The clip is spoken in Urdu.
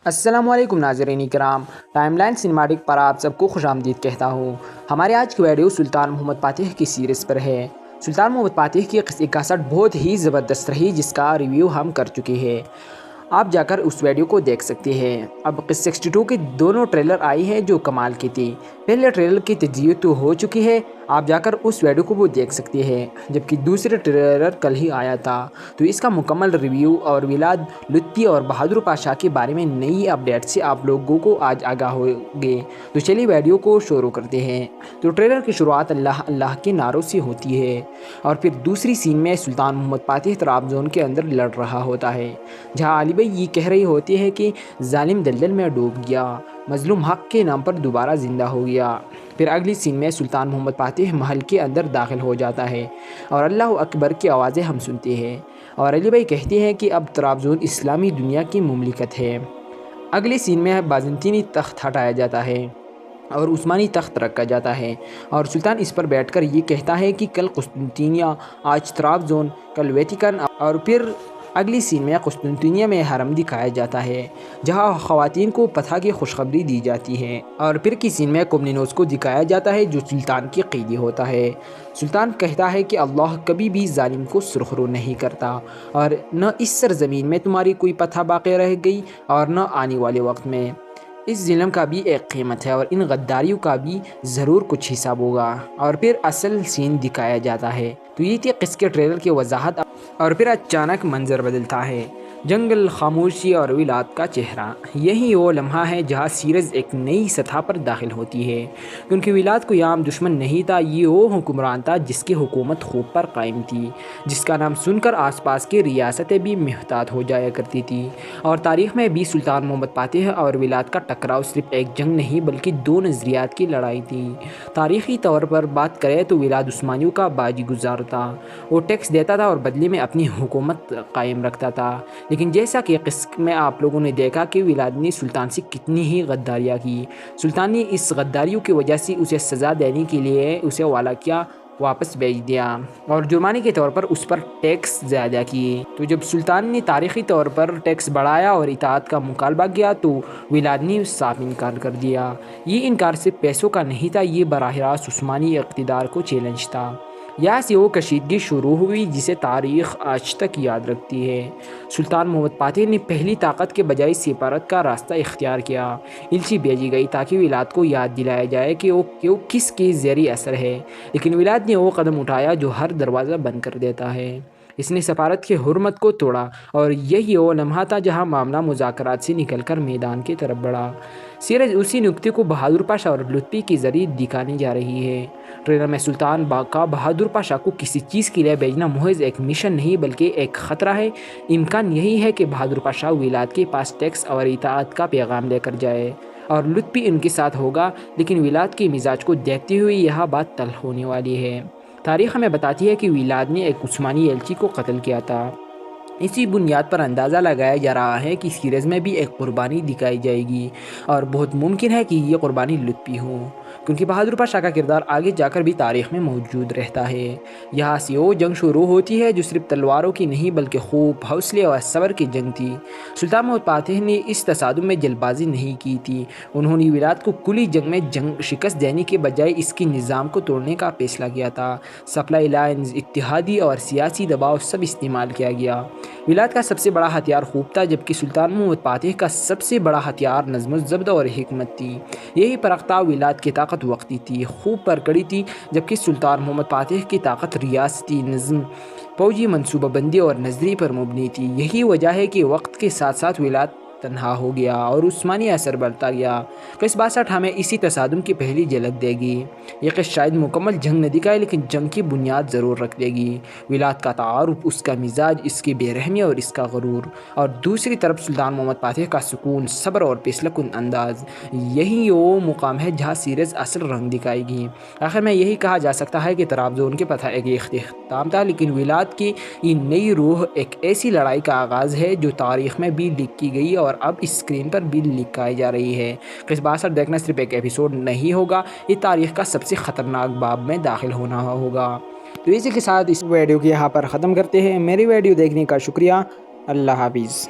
السلام علیکم ناظرین کرام، ٹائم لائن سنیمیٹک پر آپ سب کو خوش آمدید کہتا ہوں۔ ہمارے آج کی ویڈیو سلطان محمد فاتح کی سیریز پر ہے۔ سلطان محمد فاتح کی قصے کا سٹ بہت ہی زبردست رہی، جس کا ریویو ہم کر چکے ہیں۔ آپ جا کر اس ویڈیو کو دیکھ سکتے ہیں۔ اب قصے 62 کے دونوں ٹریلر آئی ہیں جو کمال کی تھی۔ پہلے ٹریلر کی تجزیے تو ہو چکی ہے، آپ جا کر اس ویڈیو کو وہ دیکھ سکتے ہیں، جبکہ دوسرے ٹریلر کل ہی آیا تھا۔ تو اس کا مکمل ریویو اور ولاد لطفی اور بہادر پاشا کے بارے میں نئی اپڈیٹ سے آپ لوگوں کو آج آگاہ ہوگے۔ تو چلیے ویڈیو کو شروع کرتے ہیں۔ تو ٹریلر کی شروعات اللہ اللہ کے نعروں سے ہوتی ہے، اور پھر دوسری سین میں سلطان محمد فاتح طرابزون کے اندر لڑ رہا ہوتا ہے، جہاں علی بھائی یہ کہہ رہی ہوتی ہے کہ ظالم دلدل میں ڈوب گیا، مظلوم حق کے نام پر دوبارہ زندہ ہو گیا۔ پھر اگلی سین میں سلطان محمد فاتح محل کے اندر داخل ہو جاتا ہے، اور اللہ اکبر کی آوازیں ہم سنتے ہیں، اور علی بھائی کہتے ہیں کہ اب طرابزون اسلامی دنیا کی مملکت ہے۔ اگلی سین میں بازنطینی تخت ہٹایا جاتا ہے اور عثمانی تخت رکھا جاتا ہے، اور سلطان اس پر بیٹھ کر یہ کہتا ہے کہ کل قسطنطنیہ، آج طرابزون، کل ویٹیکن، اور پھر اگلی سین میں قسطنطنیہ میں حرم دکھایا جاتا ہے، جہاں خواتین کو فتح کی خوشخبری دی جاتی ہے، اور پھر کی سین میں کومنینوس کو دکھایا جاتا ہے جو سلطان کی قیدی ہوتا ہے۔ سلطان کہتا ہے کہ اللہ کبھی بھی ظالم کو سرخرو نہیں کرتا، اور نہ اس سرزمین میں تمہاری کوئی فتح باقی رہ گئی اور نہ آنے والے وقت میں۔ اس ظلم کا بھی ایک قیمت ہے، اور ان غداریوں کا بھی ضرور کچھ حساب ہوگا، اور پھر اصل سین دکھایا جاتا ہے۔ تو یہ تھی قصے کے ٹریلر کی وضاحت، اور پھر اچانک منظر بدلتا ہے، جنگل، خاموشی اور ولاد کا چہرہ۔ یہی وہ لمحہ ہے جہاں سیریز ایک نئی سطح پر داخل ہوتی ہے، کیونکہ ولاد کوئی عام دشمن نہیں تھا، یہ وہ حکمران تھا جس کی حکومت خوب پر قائم تھی، جس کا نام سن کر آس پاس کی ریاستیں بھی محتاط ہو جایا کرتی تھی۔ اور تاریخ میں بھی سلطان محمد فاتح اور ولاد کا ٹکراؤ صرف ایک جنگ نہیں بلکہ دو نظریات کی لڑائی تھی۔ تاریخی طور پر بات کریں تو ولاد عثمانیوں کا باجی گزار تھا، وہ ٹیکس دیتا تھا اور بدلے میں اپنی حکومت قائم رکھتا تھا، لیکن جیسا کہ قصے میں آپ لوگوں نے دیکھا کہ ولاد نے سلطان سے کتنی ہی غداریاں کی، سلطان نے اس غداریوں کی وجہ سے اسے سزا دینے کے لیے اسے والا کیا، واپس بھیج دیا، اور جرمانے کے طور پر اس پر ٹیکس زیادہ کیے۔ تو جب سلطان نے تاریخی طور پر ٹیکس بڑھایا اور اطاعت کا مطالبہ کیا تو ولاد نے صاف انکار کر دیا۔ یہ انکار صرف پیسوں کا نہیں تھا، یہ براہ راست عثمانی اقتدار کو چیلنج تھا۔ یہاں سے وہ کشیدگی شروع ہوئی جسے تاریخ آج تک یاد رکھتی ہے۔ سلطان محمد فاتح نے پہلی طاقت کے بجائے سفارت کا راستہ اختیار کیا۔ الچی بھیجی گئی تاکہ ولاد کو یاد دلایا جائے کہ وہ کس کے زیر اثر ہے، لیکن ولاد نے وہ قدم اٹھایا جو ہر دروازہ بند کر دیتا ہے۔ اس نے سفارت کی حرمت کو توڑا، اور یہی وہ لمحہ تھا جہاں معاملہ مذاکرات سے نکل کر میدان کی طرف بڑھا۔ سیریز اسی نکتے کو بہادر پاشا اور لطفی کے ذریعے دکھانے جا رہی ہے۔ ٹریلر میں سلطان کا بہادر پاشا کو کسی چیز کے لیے بھیجنا محض ایک مشن نہیں بلکہ ایک خطرہ ہے۔ امکان یہی ہے کہ بہادر پاشا ولاد کے پاس ٹیکس اور اطاعت کا پیغام لے کر جائے، اور لطفی ان کے ساتھ ہوگا، لیکن ولاد کے مزاج کو دیکھتے ہوئے یہ بات تلخ ہونے والی ہے۔ تاریخ ہمیں بتاتی ہے کہ ولاد نے ایک عثمانی ایلچی کو قتل کیا تھا۔ اسی بنیاد پر اندازہ لگایا جا رہا ہے کہ سیریز میں بھی ایک قربانی دکھائی جائے گی، اور بہت ممکن ہے کہ یہ قربانی لطفی ہو، کیونکہ بہادر پاشا کا کردار آگے جا کر بھی تاریخ میں موجود رہتا ہے۔ یہاں سے وہ جنگ شروع ہوتی ہے جو صرف تلواروں کی نہیں بلکہ خوف، حوصلے اور صبر کی جنگ تھی۔ سلطان محمد فاتح نے اس تصادم میں جلد بازی نہیں کی تھی، انہوں نے ولاد کو کھلی جنگ میں شکست دینے کے بجائے اس کے نظام کو توڑنے کا فیصلہ کیا تھا۔ سپلائی لائنز، اتحادی اور سیاسی دباؤ سب استعمال کیا گیا۔ ولاد کا سب سے بڑا ہتھیار خوف تھا، جبکہ سلطان محمد فاتح کا سب سے بڑا ہتھیار نظم و ضبط اور حکمت تھی۔ یہی فرق تھا، ولاد کی طاقت وقتی تھی، خوف پر کڑی تھی، جبکہ سلطان محمد فاتح کی طاقت ریاستی نظم، فوجی منصوبہ بندی اور نظریے پر مبنی تھی۔ یہی وجہ ہے کہ وقت کے ساتھ ساتھ ولاد تنہا ہو گیا اور عثمانی اثر بڑھتا گیا۔ قصہ 62 ہمیں اسی تصادم کی پہلی جھلک دے گی۔ یہ قصہ شاید مکمل جنگ نہ دکھائے لیکن جنگ کی بنیاد ضرور رکھ دے گی۔ ولاد کا تعارف، اس کا مزاج، اس کی بے رحمی اور اس کا غرور، اور دوسری طرف سلطان محمد فاتح کا سکون، صبر اور فیصلہ کن انداز۔ یہی وہ مقام ہے جہاں سیریز اصل رنگ دکھائے گی۔ آخر میں یہی کہا جا سکتا ہے کہ طرابزون کے فتح ایک اختتام تھا، لیکن ولاد کی یہ نئی روح ایک ایسی لڑائی کا آغاز ہے جو تاریخ میں بھی لکھی گئی اور اب اسکرین پر بھی لکھائی جا رہی ہے۔ قصہ 62 دیکھنا صرف ایک ایپیسوڈ نہیں ہوگا، یہ تاریخ کا سب سے خطرناک باب میں داخل ہونا ہوگا۔ تو اسی کے ساتھ اس ویڈیو کو یہاں پر ختم کرتے ہیں۔ میری ویڈیو دیکھنے کا شکریہ۔ اللہ حافظ۔